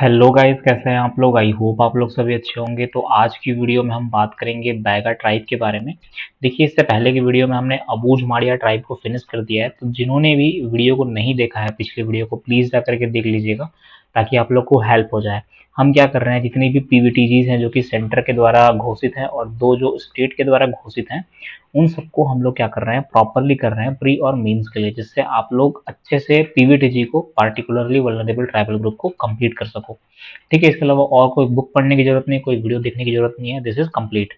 Hello guys, कैसे हैं आप लोग। आई होप आप लोग सभी अच्छे होंगे। तो आज की वीडियो में हम बात करेंगे बैगा ट्राइब के बारे में। देखिए, इससे पहले की वीडियो में हमने अबूझ माड़िया ट्राइब को फिनिश कर दिया है। तो जिन्होंने भी वीडियो को नहीं देखा है, पिछले वीडियो को प्लीज़ जा करके देख लीजिएगा, ताकि आप लोग को हेल्प हो जाए। हम क्या कर रहे हैं, जितनी भी पीवीटीजीज हैं जो कि सेंटर के द्वारा घोषित हैं और दो जो स्टेट के द्वारा घोषित हैं, उन सबको हम लोग क्या कर रहे हैं, प्रॉपरली कर रहे हैं प्री और मेंस के लिए, जिससे आप लोग अच्छे से पीवीटीजी को, पार्टिकुलरली वल्नरेबल ट्राइबल ग्रुप को कंप्लीट कर सको। ठीक है, इसके अलावा और कोई बुक पढ़ने की जरूरत नहीं, कोई वीडियो देखने की जरूरत नहीं है। This is complete.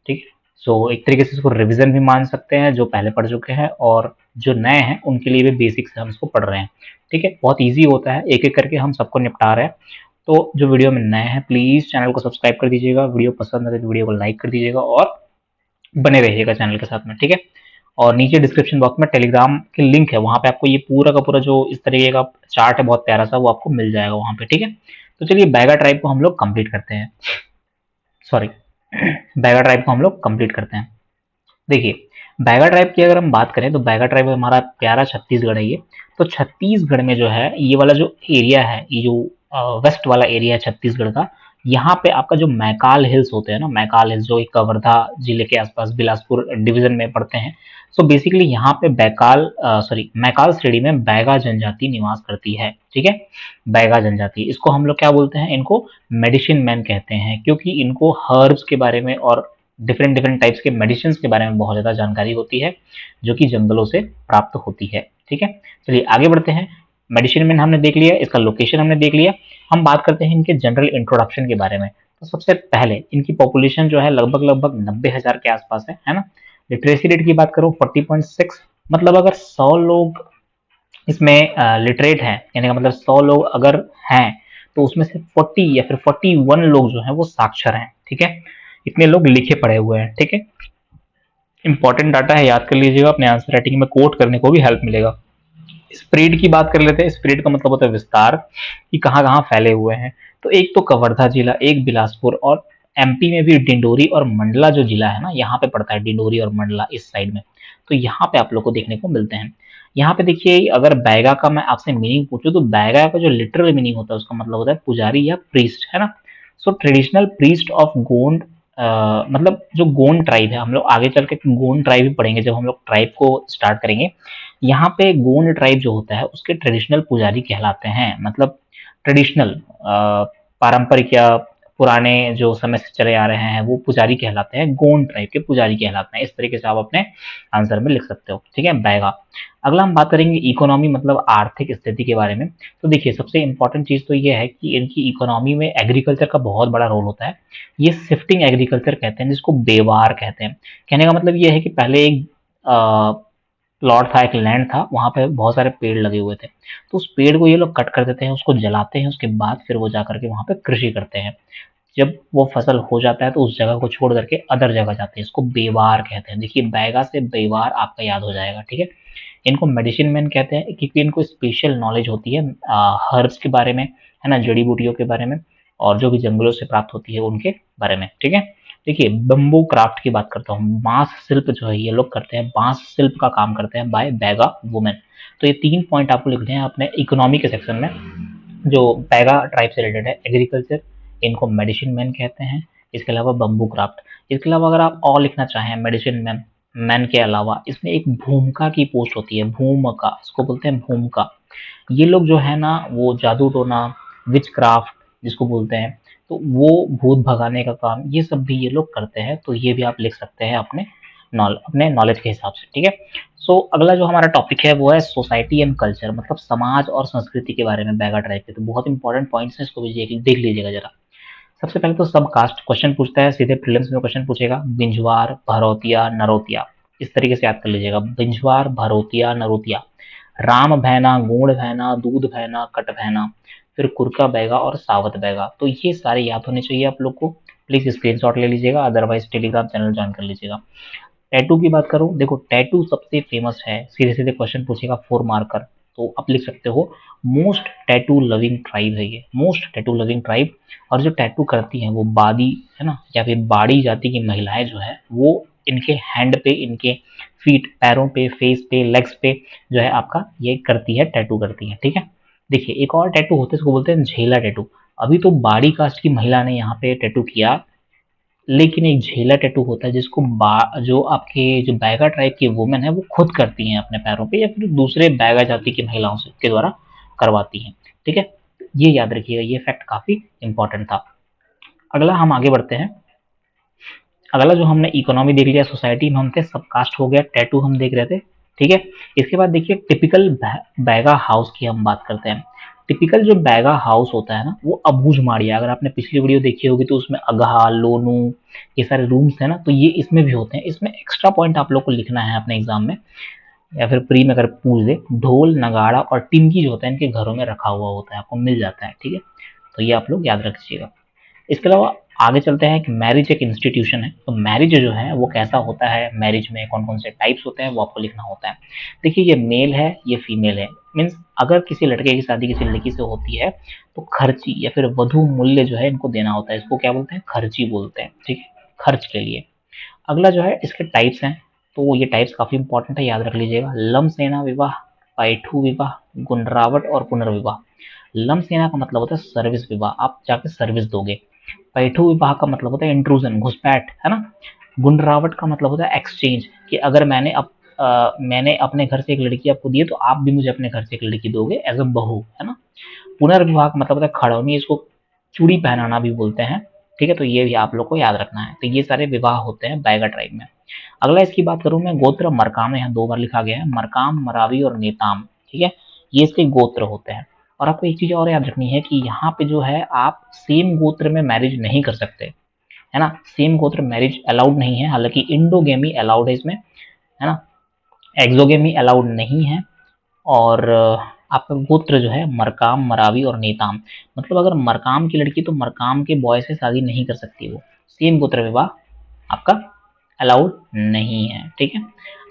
ठीक है। सो एक तरीके से इसको रिवीजन भी मान सकते हैं, जो पहले पढ़ चुके हैं, और जो नए हैं उनके लिए भी बेसिक्स हम इसको पढ़ रहे हैं। ठीक है, बहुत ईजी होता है, एक एक करके हम सबको निपटा रहे हैं। तो जो वीडियो में नए हैं, प्लीज चैनल को सब्सक्राइब कर दीजिएगा, वीडियो पसंद है तो वीडियो को लाइक कर दीजिएगा और बने रहिएगा चैनल के साथ में। ठीक है। और नीचे डिस्क्रिप्शन बॉक्स में टेलीग्राम की लिंक है, वहां पे आपको ये पूरा का पूरा जो इस तरीके का चार्ट है बहुत प्यारा सा, वो आपको मिल जाएगा वहां पे। ठीक है। तो चलिए बैगा ट्राइब को हम लोग कंप्लीट करते हैं। सॉरी, बैगा ट्राइब को हम लोग कंप्लीट करते हैं। देखिए, बैगा ट्राइब की अगर हम बात करें तो बैगा ट्राइब हमारा प्यारा छत्तीसगढ़ है ये। तो छत्तीसगढ़ में जो है, ये वाला जो एरिया है, ये जो वेस्ट वाला एरिया है छत्तीसगढ़ का, यहाँ पे आपका जो मैकाल हिल्स होते हैं ना, मैकाल हिल्स जो एक कवर्धा जिले के आसपास बिलासपुर डिवीजन में पड़ते हैं। सो बेसिकली यहाँ पे मैकाल श्रेणी में बैगा जनजाति निवास करती है। ठीक है। बैगा जनजाति, इसको हम लोग क्या बोलते हैं, इनको मेडिसिन मैन कहते हैं, क्योंकि इनको हर्ब्स के बारे में और डिफरेंट डिफरेंट टाइप्स के मेडिसिन के बारे में बहुत ज़्यादा जानकारी होती है, जो कि जंगलों से प्राप्त होती है। ठीक है। चलिए आगे बढ़ते हैं। मेडिसिन मैन हमने देख लिया, इसका लोकेशन हमने देख लिया। हम बात करते हैं इनके जनरल इंट्रोडक्शन के बारे में। तो सबसे पहले इनकी पॉपुलेशन जो है लगभग लगभग 90,000 के आसपास है ना। लिटरेसी रेट की बात करो 40.6, मतलब अगर 100 लोग इसमें लिटरेट हैं, यानी का मतलब 100 लोग अगर हैं, तो उसमें से 40 या फिर 41 लोग जो हैं वो साक्षर हैं। ठीक है। इतने लोग लिखे पढ़े हुए हैं। ठीक है। इंपॉर्टेंट डाटा है, याद कर लीजिएगा, अपने आंसर राइटिंग में कोट करने को भी हेल्प मिलेगा। स्प्रेड की बात कर लेते हैं। स्प्रेड का मतलब होता है विस्तार, कि कहाँ कहाँ फैले हुए हैं। तो एक तो कवर्धा जिला, एक बिलासपुर, और एमपी में भी डिंडोरी और मंडला जो जिला है ना, यहाँ पे पड़ता है डिंडोरी और मंडला इस साइड में। तो यहाँ पे आप लोग को देखने को मिलते हैं। यहाँ पे देखिए, अगर बैगा का मैं आपसे मीनिंग पूछूं, तो बैगा का जो लिटरल मीनिंग होता है उसका मतलब होता है पुजारी या प्रीस्ट, है ना। सो ट्रेडिशनल प्रीस्ट ऑफ गोंड, मतलब जो गोंड ट्राइब है, हम लोग आगे चल के गोंड ट्राइब भी पढ़ेंगे जब हम लोग ट्राइब को स्टार्ट करेंगे। यहाँ पे गोंड ट्राइब जो होता है उसके ट्रेडिशनल पुजारी कहलाते हैं, मतलब ट्रेडिशनल, पारंपरिक या पुराने जो समय से चले आ रहे हैं वो पुजारी कहलाते हैं, गोंड ट्राइब के पुजारी कहलाते हैं। इस तरीके से आप अपने आंसर में लिख सकते हो। ठीक है, बैगा। अगला हम बात करेंगे इकोनॉमी, मतलब आर्थिक स्थिति के बारे में। तो देखिए, सबसे इंपॉर्टेंट चीज तो ये है कि इनकी इकोनॉमी में एग्रीकल्चर का बहुत बड़ा रोल होता है। ये शिफ्टिंग एग्रीकल्चर कहते हैं, जिसको बेवार कहते हैं। कहने का मतलब ये है कि पहले एक प्लॉट था, एक लैंड था, वहां पे बहुत सारे पेड़ लगे हुए थे। तो उस पेड़ को ये लोग कट कर देते हैं, उसको जलाते हैं, उसके बाद फिर वो जाकर के वहां पे कृषि करते हैं। जब वो फसल हो जाता है तो उस जगह को छोड़ करके अदर जगह जाते हैं, इसको बेवार कहते हैं। देखिए, बैगा से बेवार आपका याद हो जाएगा। ठीक है। इनको मेडिसिन मैन कहते हैं, क्योंकि इनको स्पेशल नॉलेज होती है हर्ब्स के बारे में, है ना, जड़ी बूटियों के बारे में, और जो भी जंगलों से प्राप्त होती है उनके बारे में। ठीक है। देखिए, बम्बू क्राफ्ट की बात करता हूँ। बांस शिल्प जो है ये लोग करते हैं, बांस शिल्प का काम करते हैं बाय बैगा वुमेन। तो ये 3 पॉइंट आपको लिखने हैं अपने इकोनॉमी के सेक्शन में, जो बैगा ट्राइब से रिलेटेड है। एग्रीकल्चर, इनको मेडिसिन मैन कहते हैं। इसके अलावा बम्बू क्राफ्ट। इसके अलावा अगर आप और लिखना चाहें मेडिसिन मैन, मैन के अलावा इसमें एक भूमिका की पोस्ट होती है, भूमिका, इसको बोलते हैं भूमिका। ये लोग जो है ना, वो जादू टोना, विच क्राफ्ट जिसको बोलते हैं, तो वो भूत भगाने का काम, ये सब भी ये लोग करते हैं। तो ये भी आप लिख सकते हैं अपने नॉलेज के हिसाब से। ठीक है। सो अगला जो हमारा टॉपिक है वो है सोसाइटी एंड कल्चर, मतलब समाज और संस्कृति के बारे में बैगा ट्राइब के। तो बहुत इंपॉर्टेंट पॉइंट्स हैं, इसको भी देख लीजिएगा जरा। सबसे पहले तो सब कास्ट क्वेश्चन पूछता है, सीधे प्रीलिम्स में क्वेश्चन पूछेगा। बिंजवार, भरौतिया, नरोतिया, इस तरीके से याद कर लीजिएगा। बिंजवार, भरौतिया, नरोतिया। राम भैना, गूढ़ भैना, दूध भैना, कट भैना, फिर कुरका बैगा और सावत बैगा। तो ये सारे याद होने चाहिए आप लोग को। प्लीज स्क्रीनशॉट ले लीजिएगा, अदरवाइज टेलीग्राम चैनल ज्वाइन कर लीजिएगा। टैटू की बात करूं, देखो टैटू सबसे फेमस है, सीधे सीधे क्वेश्चन पूछेगा 4 मार्कर। तो आप लिख सकते हो मोस्ट टैटू लविंग ट्राइब है ये, मोस्ट टैटू लविंग ट्राइब। और जो टैटू करती हैं वो बादी, है ना, या फिर बाड़ी जाति की महिलाएं जो है वो इनके हैंड पे, इनके फीट, पैरों पे, फेस पे, लेग्स पे जो है आपका ये करती है, टैटू करती है। ठीक है। देखिए, एक और टैटू होते हैं, इसको बोलते हैं झेला टैटू। अभी तो बाड़ी कास्ट की महिला ने यहाँ पे टैटू किया, लेकिन एक झेला टैटू होता है जिसको जो आपके जो बैगा ट्राइब की वुमेन है वो खुद करती हैं अपने पैरों पे, या फिर दूसरे बैगा जाति की महिलाओं से के द्वारा करवाती हैं। ठीक है, ये याद रखिएगा, ये फैक्ट काफी इंपॉर्टेंट था। अगला हम आगे बढ़ते हैं। अगला जो हमने इकोनॉमी देख लिया, सोसाइटी में हम थे, सब कास्ट हो गया, टैटू हम देख रहे थे। ठीक है, इसके बाद देखिए टिपिकल बैगा हाउस की हम बात करते हैं। टिपिकल जो बैगा हाउस होता है ना, वो अबूझमाड़िया, अगर आपने पिछली वीडियो देखी होगी तो उसमें अगहा, लोनू, ये सारे रूम्स है ना, तो ये इसमें भी होते हैं। इसमें एक्स्ट्रा पॉइंट आप लोग को लिखना है अपने एग्जाम में, या फिर प्री में अगर पूछ दे, ढोल नगाड़ा और टिमकी जो होता है इनके घरों में रखा हुआ होता है, आपको मिल जाता है। ठीक है, तो ये आप लोग याद रखिएगा। इसके अलावा आगे चलते हैं कि मैरिज एक इंस्टीट्यूशन है, तो मैरिज जो है वो कैसा होता है, मैरिज में कौन कौन से टाइप्स होते हैं वो आपको लिखना होता है। देखिए, ये मेल है, ये फीमेल है। मीन्स अगर किसी लड़के की शादी किसी लड़की से होती है तो खर्ची या फिर वधु मूल्य जो है इनको देना होता है, इसको क्या बोलते हैं, खर्ची बोलते हैं। ठीक है, खर्च के लिए। अगला जो है इसके टाइप्स हैं, तो ये टाइप्स काफी इंपॉर्टेंट है, याद रख लीजिएगा। लम सेना विवाह, पैठू विवाह, गुंडरावट और पुनर्विवाह। लम सेना का मतलब होता है सर्विस विवाह, आप जाके सर्विस दोगे। पैठू विवाह का मतलब होता है इंट्रूजन, घुसपैठ, है ना। गुंडरावट का मतलब होता है एक्सचेंज, कि अगर मैंने अपने घर से एक लड़की आपको दी है तो आप भी मुझे अपने घर से एक लड़की दोगे एज अ बहू, है ना। पुनर्विवाह का मतलब होता है खड़ौनी, इसको चूड़ी पहनाना भी बोलते हैं। ठीक है, तो ये भी आप लोग को याद रखना है। तो ये सारे विवाह होते हैं बैगा ट्राइब में। अगला इसकी बात करूं मैं, गोत्र मरकाम, यहाँ 2 बार लिखा गया है, मरकाम, मरावी और नेताम। ठीक है, ये इसके गोत्र होते हैं। और आपको एक चीज और याद रखनी है कि यहाँ पे जो है आप सेम गोत्र में मैरिज नहीं कर सकते, है ना। सेम गोत्र मैरिज अलाउड नहीं है, हालांकि इंडोगेमी अलाउड है इसमें, है ना। एक्सोगेमी अलाउड नहीं है। और आपका गोत्र जो है मरकाम, मरावी और नेताम, मतलब अगर मरकाम की लड़की तो मरकाम के बॉय से शादी नहीं कर सकती, वो सेम गोत्र विवाह आपका अलाउड नहीं है। ठीक है,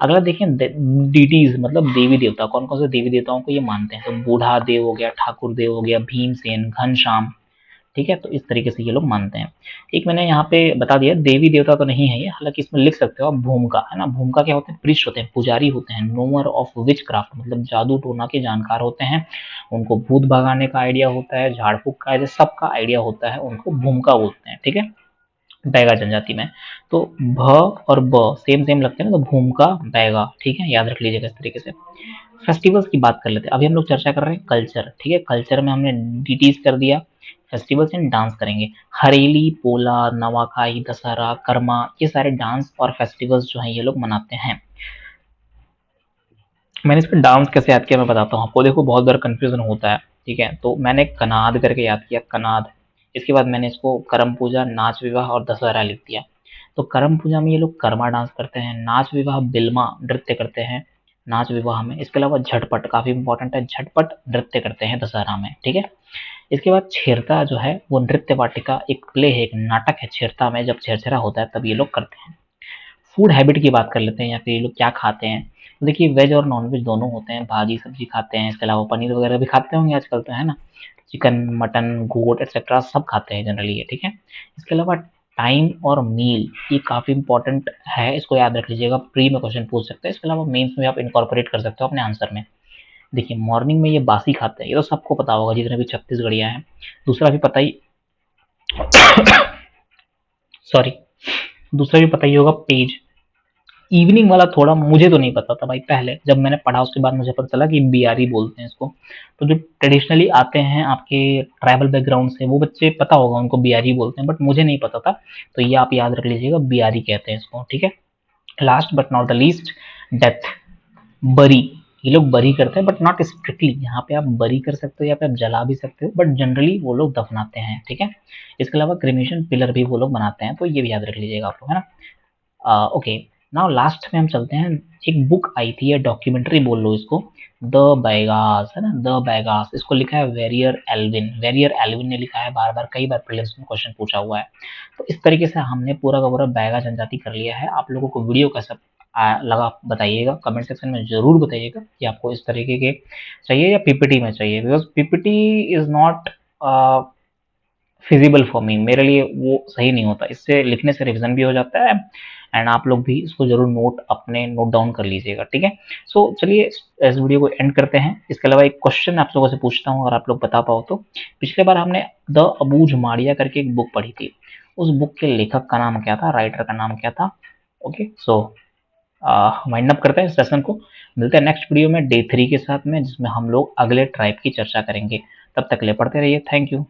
अगला देखिए डिटीज, मतलब देवी देवता, कौन कौन से देवी देवताओं को ये मानते हैं, तो बूढ़ा देव हो गया, ठाकुर देव हो गया, भीमसेन, घनश्याम। ठीक है, तो इस तरीके से ये लोग मानते हैं। एक मैंने यहाँ पे बता दिया, देवी देवता तो नहीं है ये, हालांकि इसमें लिख सकते हो आप भूमिका, है ना। भूमिका क्या होते हैं, प्रीस्ट होते हैं, पुजारी होते हैं, नोअर ऑफ विच क्राफ्ट, मतलब जादू टोना के जानकार होते हैं। उनको भूत भगाने का आइडिया होता है, झाड़ फूक का आइडिया, सबका आइडिया होता है, उनको भूमिका बोलते हैं। ठीक है, बैगा जनजाति में। तो भ और ब सेम सेम लगते हैं ना, तो भूमिका बैगा। ठीक है, याद रख लीजिएगा इस तरीके से। फेस्टिवल्स की बात कर लेते हैं, अभी हम लोग चर्चा कर रहे हैं कल्चर। ठीक है, कल्चर में हमने डिटीज कर दिया, फेस्टिवल्स एंड डांस करेंगे। हरेली, पोला, नवाखाई, दशहरा, कर्मा, ये सारे डांस और फेस्टिवल्स जो हैं ये लोग मनाते हैं। मैंने इसका डांस कैसे याद किया मैं बताता हूँ आपको। देखो, बहुत बार कंफ्यूजन होता है। ठीक है, तो मैंने कनाद करके याद किया, कनाद। इसके बाद मैंने इसको करम पूजा, नाच विवाह और दशहरा लिख दिया। तो करम पूजा में ये लोग कर्मा डांस करते हैं, नाच विवाह बिल्मा नृत्य करते हैं नाच विवाह में। इसके अलावा झटपट काफी इंपॉर्टेंट है, झटपट नृत्य करते हैं दशहरा में। ठीक है, इसके बाद छेरता जो है वो नृत्य वाटिका, एक प्ले है, एक नाटक है छेरता में, जब छेरछेरा होता है तब ये लोग करते हैं। फूड हैबिट की बात कर लेते हैं, या फिर ये लोग क्या खाते हैं। तो देखिए, वेज और नॉन वेज दोनों होते हैं, भाजी सब्जी खाते हैं, इसके अलावा पनीर वगैरह भी खाते होंगे आजकल तो, है ना। चिकन, मटन, गोट एक्सेट्रा सब खाते हैं जनरली ये। ठीक है, इसके अलावा टाइम और मील, ये काफी इंपॉर्टेंट है, इसको याद रख लीजिएगा, प्री में क्वेश्चन पूछ सकते हैं। इसके अलावा मेंस में आप इनकॉर्पोरेट कर सकते हो अपने आंसर में। देखिए, मॉर्निंग में ये बासी खाते हैं, ये तो सबको पता होगा जितने भी छत्तीसगढ़िया हैं। दूसरा भी पता ही सॉरी, दूसरा भी पता ही होगा, पेज। इवनिंग वाला थोड़ा मुझे तो नहीं पता था भाई, पहले जब मैंने पढ़ा उसके बाद मुझे पता चला कि बिहारी बोलते हैं इसको। तो जो ट्रेडिशनली आते हैं आपके ट्राइबल बैकग्राउंड से, वो बच्चे पता होगा उनको बिहारी बोलते हैं, बट मुझे नहीं पता था। तो ये आप याद रख लीजिएगा, बिहारी कहते हैं इसको। ठीक है, last but not the least, death, बरी। ये लोग बरी करते हैं बट नॉट स्ट्रिक्टली, यहाँ पे आप बरी कर सकते हो या फिर आप जला भी सकते हो, बट जनरली वो लोग दफनाते हैं। ठीक है, इसके अलावा क्रिमेशन पिलर भी वो लोग बनाते हैं, तो ये भी याद रख लीजिएगा आप लोग, है ना। ओके, नाउ लास्ट में हम चलते हैं। एक बुक आई थी या डॉक्यूमेंट्री बोल लो इसको, द बैगास, है ना, द बैगास। इसको लिखा है वेरियर एल्विन, वेरियर एल्विन ने लिखा है, बार बार कई बार प्रीलिम्स में क्वेश्चन पूछा हुआ है। तो इस तरीके से हमने पूरा का पूरा बैगा जनजाति कर लिया है। आप लोगों को वीडियो कैसा लगा बताइएगा, कमेंट सेक्शन में जरूर बताइएगा कि आपको इस तरीके के चाहिए या पीपीटी में चाहिए, because PPT is not feasible for me, मेरे लिए वो सही नहीं होता। इससे लिखने से रिविजन भी हो जाता है, एंड आप लोग भी इसको जरूर नोट डाउन कर लीजिएगा, ठीक है। सो चलिए इस वीडियो को एंड करते हैं। इसके अलावा एक क्वेश्चन आप लोगों से पूछता हूँ, अगर आप लोग बता पाओ तो। पिछले बार हमने द अबूझ मारिया करके एक बुक पढ़ी थी, उस बुक के लेखक का नाम क्या था, राइटर का नाम क्या था? ओके, सो वाइंड अप करते हैं इस सेशन को। मिलते हैं नेक्स्ट वीडियो में डे 3 के साथ में, जिसमें हम लोग अगले ट्राइब की चर्चा करेंगे। तब तक ले पढ़ते रहिए। Thank you.